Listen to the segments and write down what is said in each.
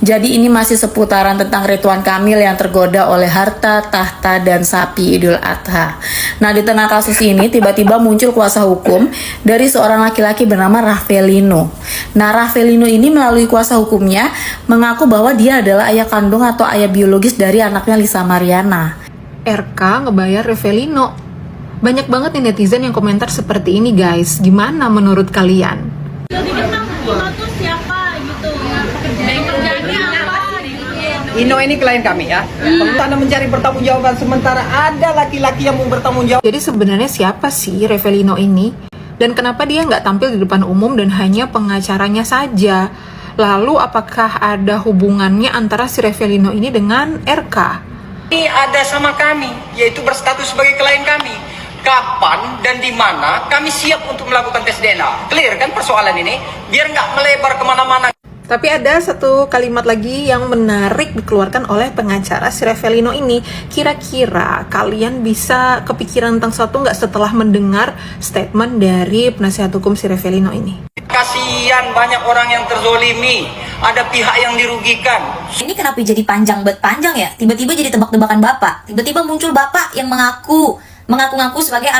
Jadi ini masih seputaran tentang Ridwan Kamil yang tergoda oleh harta, tahta, dan sapi Idul Adha. Nah, di tengah kasus ini tiba-tiba muncul kuasa hukum dari seorang laki-laki bernama Raffelino. Nah, Raffelino ini melalui kuasa hukumnya mengaku bahwa dia adalah ayah kandung atau ayah biologis dari anaknya Lisa Mariana. RK ngebayar Raffelino. Banyak banget nih netizen yang komentar seperti ini guys. Gimana menurut kalian? Ino ini klien kami ya. Anda mencari pertanggungjawaban sementara ada laki-laki yang mau bertanggung jawab. Jadi sebenarnya siapa sih Raffelino ini? Dan kenapa dia nggak tampil di depan umum dan hanya pengacaranya saja? Lalu apakah ada hubungannya antara si Raffelino ini dengan RK? Ini ada sama kami, yaitu berstatus sebagai klien kami. Kapan dan di mana kami siap untuk melakukan tes DNA. Clear kan persoalan ini? Biar nggak melebar kemana-mana. Tapi ada satu kalimat lagi yang menarik dikeluarkan oleh pengacara si Raffelino ini. Kira-kira kalian bisa kepikiran tentang sesuatu nggak setelah mendengar statement dari penasihat hukum si Raffelino ini? Kasihan banyak orang yang terzolimi, ada pihak yang dirugikan. Ini kenapa jadi panjang ya? Tiba-tiba jadi tebak-tebakan bapak. Tiba-tiba muncul bapak yang mengaku-ngaku sebagai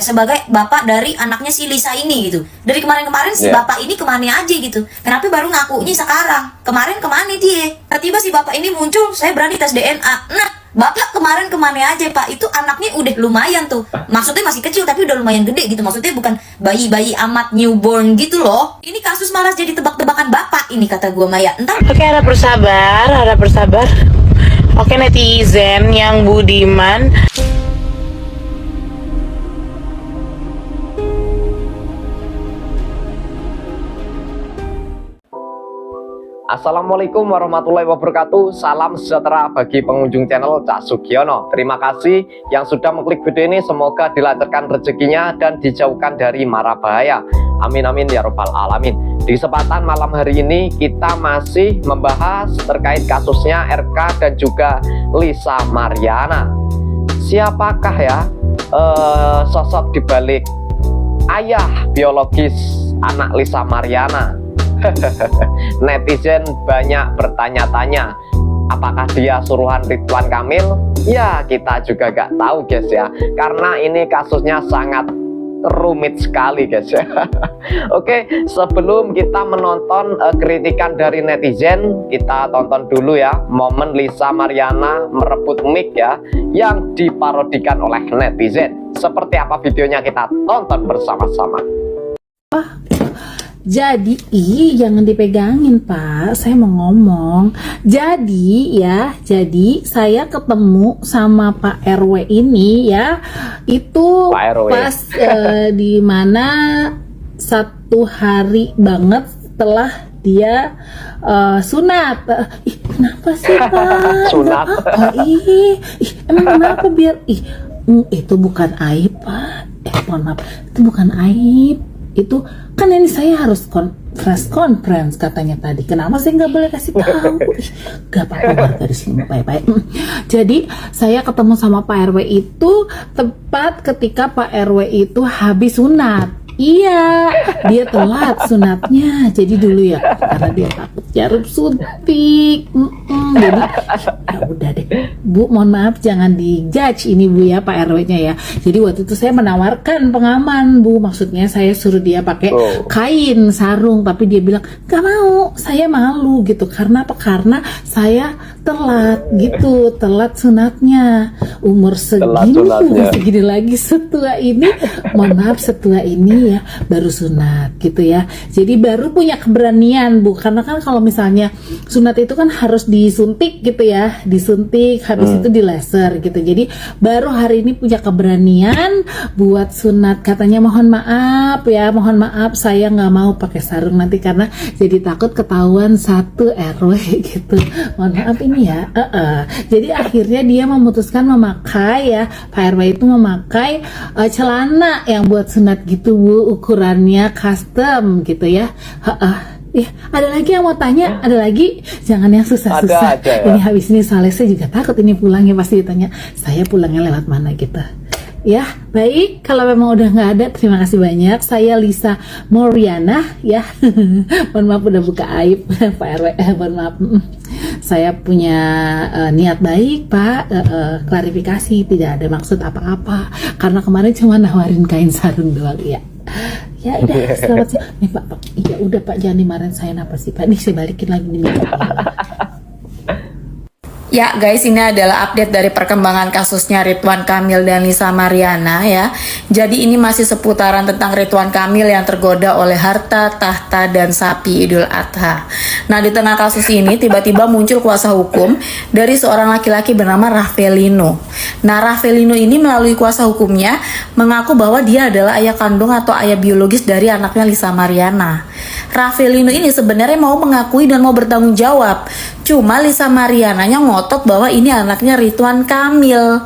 sebagai bapak dari anaknya si Lisa ini gitu. Dari kemarin-kemarin si bapak ini kemana aja gitu. Kenapa baru ngakunya sekarang? Kemarin kemana dia? Tiba-tiba si bapak ini muncul, saya berani tes DNA. Nah, bapak kemarin kemana aja pak? Itu anaknya udah lumayan tuh. Maksudnya masih kecil tapi udah lumayan gede gitu. Maksudnya bukan bayi-bayi amat newborn gitu loh. Ini kasus malah jadi tebak-tebakan bapak ini kata gua Maya. Entar. Oke, harap bersabar. Oke, netizen yang budiman. Assalamualaikum warahmatullahi wabarakatuh. Salam sejahtera bagi pengunjung channel Cak Sugiono. Terima kasih yang sudah mengklik video ini. Semoga dilancarkan rezekinya dan dijauhkan dari mara bahaya. Amin amin ya robbal alamin. Di kesempatan malam hari ini kita masih membahas terkait kasusnya RK dan juga Lisa Mariana. Siapakah ya sosok dibalik ayah biologis anak Lisa Mariana? Netizen banyak bertanya-tanya, apakah dia suruhan Ridwan Kamil? Ya, kita juga gak tahu guys ya, karena ini kasusnya sangat rumit sekali guys ya. Oke, sebelum kita menonton kritikan dari netizen, kita tonton dulu ya momen Lisa Mariana merebut mic ya yang diparodikan oleh netizen. Seperti apa videonya, kita tonton bersama-sama. Jadi, jangan dipegangin Pak, saya mau ngomong. Jadi saya ketemu sama Pak RW ini ya, itu pas di mana satu hari banget setelah dia sunat. Kenapa sih Pak? Sunat. Emang kenapa biar itu bukan aib Pak. Mohon maaf, itu bukan aib. Itu kan ini saya harus press conference katanya tadi. Kenapa saya nggak boleh kasih tahu? Gak apa-apa, warga di sini baik-baik. Jadi saya ketemu sama Pak RW itu tepat ketika Pak RW itu habis sunat. Iya, dia telat sunatnya. Jadi dulu ya, karena dia takut jarum suntik. Jadi ya udah deh, Bu, mohon maaf jangan dijudge ini Bu ya Pak RW-nya ya. Jadi waktu itu saya menawarkan pengaman Bu, maksudnya saya suruh dia pakai kain sarung, tapi dia bilang gak mau, saya malu gitu. Karena apa? Karena saya telat gitu, telat sunatnya. Umur segini lagi setua ini, mohon maaf setua ini ya baru sunat gitu ya. Jadi baru punya keberanian Bu, karena kan kalau misalnya sunat itu kan harus disuntik gitu ya, disuntik habis itu di laser gitu. Jadi baru hari ini punya keberanian buat sunat. Katanya mohon maaf ya, mohon maaf saya nggak mau pakai sarung nanti karena jadi takut ketahuan satu RW gitu. Mohon maaf ini ya. Jadi akhirnya dia memutuskan memakai ya, Pak RW itu memakai celana yang buat sunat gitu Bu, ukurannya custom gitu ya. Ada lagi yang mau tanya? Ada lagi? Jangan yang susah-susah. Ya. Ini habis ini soalnya saya juga takut ini pulangnya pasti ditanya, saya pulangnya lewat mana gitu. Ya, baik. Kalau memang udah nggak ada, terima kasih banyak. Saya Lisa Mariana ya. Mohon maaf udah buka aib Pak RW. Mohon maaf. Saya punya niat baik, Pak. Klarifikasi, tidak ada maksud apa-apa. Karena kemarin cuma nawarin kain sarung doang, ya. Ya udah, selamat siang. Nih Pak. Ya udah Pak, jangan dimarahin saya apa sih Pak. Nih saya balikin lagi nih. Ya guys, ini adalah update dari perkembangan kasusnya Ridwan Kamil dan Lisa Mariana ya. Jadi ini masih seputaran tentang Ridwan Kamil yang tergoda oleh harta, tahta, dan sapi Idul Adha. Nah di tengah kasus ini tiba-tiba muncul kuasa hukum dari seorang laki-laki bernama Raffelino. Nah Raffelino ini melalui kuasa hukumnya mengaku bahwa dia adalah ayah kandung atau ayah biologis dari anaknya Lisa Mariana. Raffelino ini sebenarnya mau mengakui dan mau bertanggung jawab. Cuma Lisa Mariananya ngotot bahwa ini anaknya Ridwan Kamil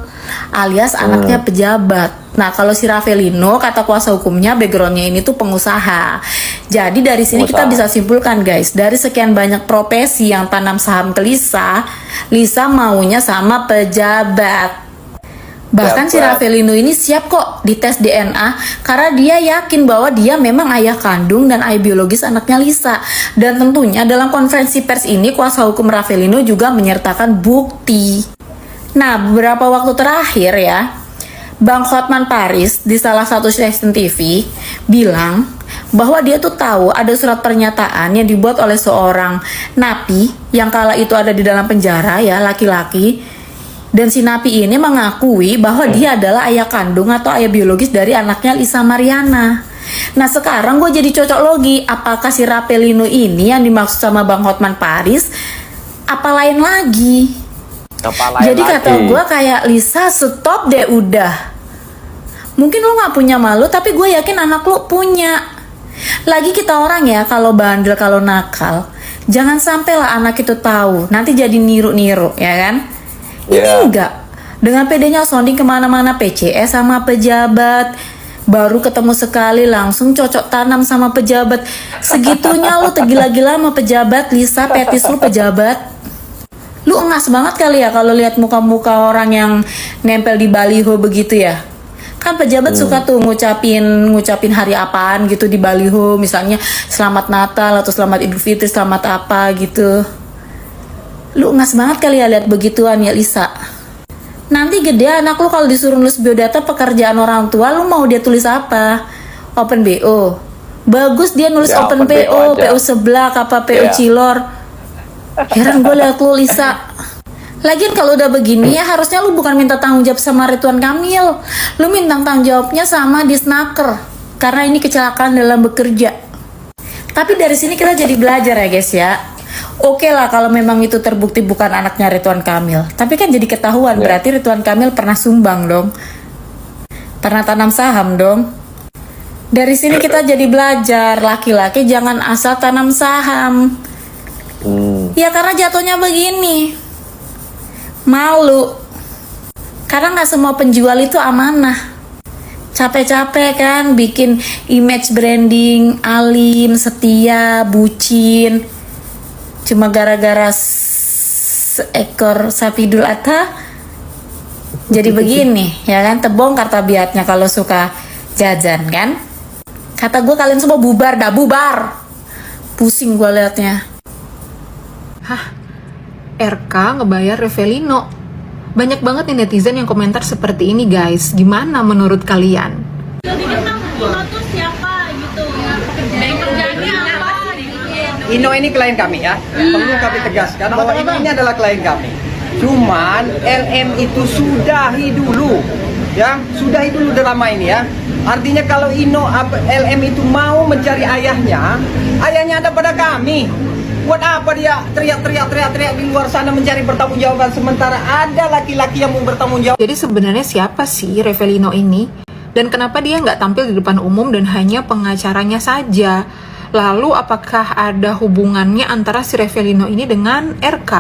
alias anaknya pejabat. Nah kalau si Raffelino kata kuasa hukumnya backgroundnya ini tuh pengusaha. Jadi dari sini kita bisa simpulkan guys, dari sekian banyak profesi yang tanam saham ke Lisa, Lisa maunya sama pejabat. Bahkan si Raffelino ini siap kok dites DNA karena dia yakin bahwa dia memang ayah kandung dan ayah biologis anaknya Lisa. Dan tentunya dalam konferensi pers ini kuasa hukum Raffelino juga menyertakan bukti. Nah beberapa waktu terakhir ya, Bang Hotman Paris di salah satu stasiun TV bilang bahwa dia tuh tahu ada surat pernyataan yang dibuat oleh seorang napi yang kala itu ada di dalam penjara ya, laki-laki. Dan si napi ini mengakui bahwa dia adalah ayah kandung atau ayah biologis dari anaknya Lisa Mariana. Nah sekarang gue jadi cocok logi, apakah si Raffelino ini yang dimaksud sama Bang Hotman Paris apa lain lagi? Jadi kata gue kayak Lisa stop deh udah. Mungkin lo gak punya malu tapi gue yakin anak lo punya. Lagi kita orang ya kalau bandel kalau nakal, jangan sampai lah anak itu tahu nanti jadi niru-niru ya kan. Ini enggak, dengan pedenya sounding kemana-mana PCS sama pejabat, baru ketemu sekali langsung cocok tanam sama pejabat. Segitunya lu tergila-gila sama pejabat, Lisa, petis lu pejabat. Lu engas banget kali ya kalau lihat muka-muka orang yang nempel di baliho begitu ya. Kan pejabat suka tuh ngucapin hari apaan gitu di baliho, misalnya selamat Natal atau selamat Idul Fitri, selamat apa gitu. Lu ngas banget kali ya lihat begituan ya Lisa. Nanti gede anak lu kalau disuruh nulis biodata pekerjaan orang tua, lu mau dia tulis apa? Open BO. Bagus dia nulis ya, Open PO, PO seblak apa PO Cilor. Heran gue lihat lu Lisa. Lagian kalau udah begini ya harusnya lu bukan minta tanggung jawab sama Ridwan Kamil. Lu minta tanggung jawabnya sama Disnaker. Karena ini kecelakaan dalam bekerja. Tapi dari sini kita jadi belajar ya guys ya. Oke lah kalau memang itu terbukti bukan anaknya Ridwan Kamil. Tapi kan jadi ketahuan berarti Ridwan Kamil pernah sumbang dong. Pernah tanam saham dong. Dari sini kita jadi belajar, laki-laki jangan asal tanam saham. Ya karena jatuhnya begini. Malu. Karena gak semua penjual itu amanah. Capek-capek kan bikin image branding, alim, setia, bucin. Cuma gara-gara seekor sapi Idul Adha jadi begini ya kan, terbongkar tabiatnya kalau suka jajan kan. Kata gue kalian semua bubar dah, bubar. Pusing gue liatnya. Hah? RK ngebayar Raffelino. Banyak banget nih netizen yang komentar seperti ini guys. Gimana menurut kalian? Ino ini klien kami ya, perlu kami tegaskan bahwa ini adalah klien kami. Cuman LM itu sudahi dulu, ya sudahi dulu drama ini ya. Artinya kalau LM itu mau mencari ayahnya ada pada kami. Buat apa dia teriak di luar sana mencari pertanggungjawaban sementara ada laki-laki yang mau bertanggung jawab. Jadi sebenarnya siapa sih Raffelino ini? Dan kenapa dia nggak tampil di depan umum dan hanya pengacaranya saja? Lalu apakah ada hubungannya antara si Raffelino ini dengan RK?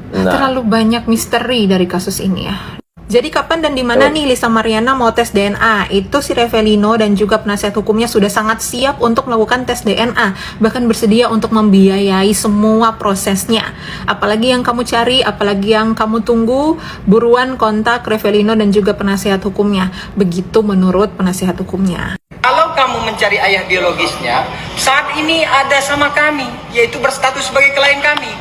Terlalu banyak misteri dari kasus ini ya. Jadi kapan dan di mana nih Lisa Mariana mau tes DNA? Itu si Raffelino dan juga penasihat hukumnya sudah sangat siap untuk melakukan tes DNA, bahkan bersedia untuk membiayai semua prosesnya. Apalagi yang kamu cari, apalagi yang kamu tunggu, buruan kontak Raffelino dan juga penasihat hukumnya. Begitu menurut penasihat hukumnya. Kalau kamu mencari ayah biologisnya, saat ini ada sama kami, yaitu berstatus sebagai klien kami.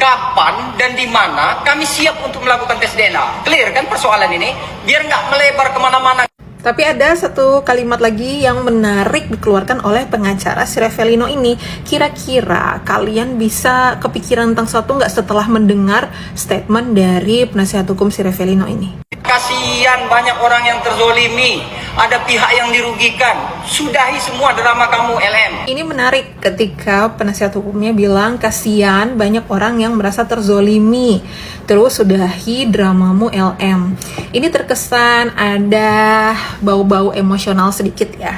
kapan dan di mana kami siap untuk melakukan tes DNA. Clear kan persoalan ini? Biar nggak melebar kemana-mana. Tapi ada satu kalimat lagi yang menarik dikeluarkan oleh pengacara si Revelino ini. Kira-kira kalian bisa kepikiran tentang sesuatu nggak setelah mendengar statement dari penasihat hukum si Revelino ini? Kasihan banyak orang yang terzolimi, ada pihak yang dirugikan. Sudahi semua drama kamu LM. Ini menarik ketika penasihat hukumnya bilang kasihan banyak orang yang merasa terzolimi. Terus sudahi dramamu LM. Ini terkesan ada bau-bau emosional sedikit ya.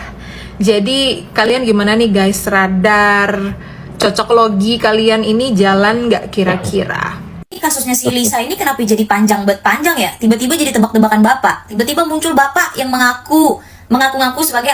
Jadi kalian gimana nih guys, radar cocok logi kalian ini jalan nggak kira-kira? Kasusnya si Lisa ini kenapa jadi panjang ya? Tiba-tiba jadi tebak-tebakan bapak. Tiba-tiba muncul bapak yang mengaku-ngaku sebagai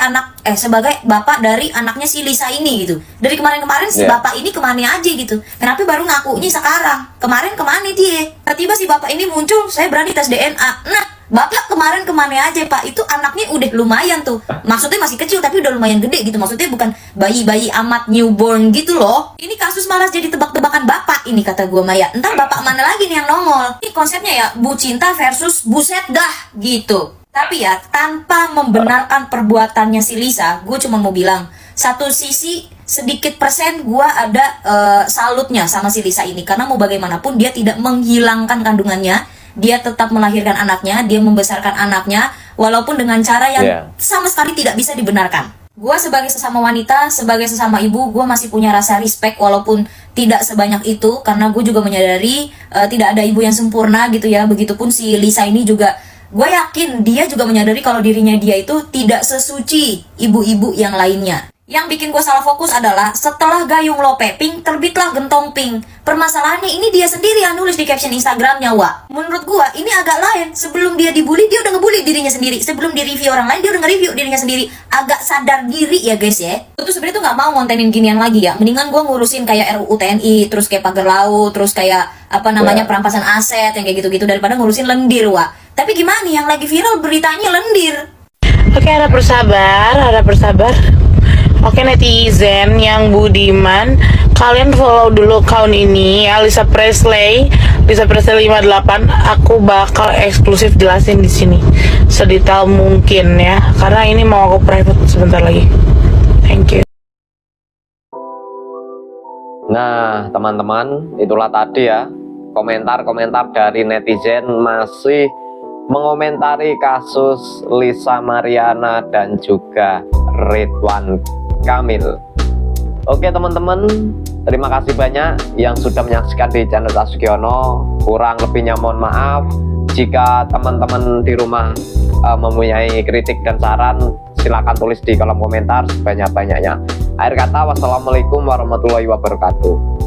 sebagai bapak dari anaknya si Lisa ini gitu. Dari kemarin-kemarin si bapak ini kemana aja gitu. Kenapa baru ngakunya sekarang? Kemarin kemana dia? Tiba-tiba si bapak ini muncul, saya berani tes DNA. Nah, bapak kemarin kemana aja pak? Itu anaknya udah lumayan tuh. Maksudnya masih kecil tapi udah lumayan gede gitu. Maksudnya bukan bayi-bayi amat newborn gitu loh. Ini kasus malas jadi tebak-tebakan bapak ini kata gua Maya. Entar bapak mana lagi nih yang nongol? Ini konsepnya ya Bu Cinta versus Buset dah gitu. Tapi ya tanpa membenarkan perbuatannya si Lisa, gue cuma mau bilang satu sisi sedikit persen gue ada salutnya sama si Lisa ini. Karena mau bagaimanapun dia tidak menghilangkan kandungannya. Dia tetap melahirkan anaknya, dia membesarkan anaknya, walaupun dengan cara yang sama sekali tidak bisa dibenarkan. Gue sebagai sesama wanita, sebagai sesama ibu, gue masih punya rasa respect walaupun tidak sebanyak itu. Karena gue juga menyadari tidak ada ibu yang sempurna gitu ya. Begitupun si Lisa ini juga, gue yakin dia juga menyadari kalau dirinya dia itu tidak sesuci ibu-ibu yang lainnya. Yang bikin gue salah fokus adalah setelah Gayung Lope Pink, terbitlah Gentong Pink. Permasalahannya ini dia sendiri yang nulis di caption Instagramnya, Wak. Menurut gue ini agak lain. Sebelum dia dibully, dia udah ngebully dirinya sendiri. Sebelum di review orang lain, dia udah nge-review dirinya sendiri. Agak sadar diri ya guys ya. Gue tuh sebenarnya tuh gak mau ngontenin ginian lagi ya. Mendingan gue ngurusin kayak RUU TNI, terus kayak pagar laut, terus kayak perampasan aset yang kayak gitu-gitu daripada ngurusin lendir, Wak. Tapi gimana yang lagi viral beritanya lendir? Oke, harap bersabar. Oke netizen yang budiman, kalian follow dulu account ini ya, Lisa Presley 58. Aku bakal eksklusif jelasin di sini sedetail mungkin ya, karena ini mau aku private sebentar lagi. Thank you. Nah, teman-teman, itulah tadi ya komentar-komentar dari netizen masih mengomentari kasus Lisa Mariana dan juga Ridwan Kamil. Oke teman-teman, terima kasih banyak yang sudah menyaksikan di channel Cak Sugiono. Kurang lebihnya mohon maaf. Jika teman-teman di rumah mempunyai kritik dan saran, silakan tulis di kolom komentar sebanyak-banyaknya. Akhir kata, wassalamualaikum warahmatullahi wabarakatuh.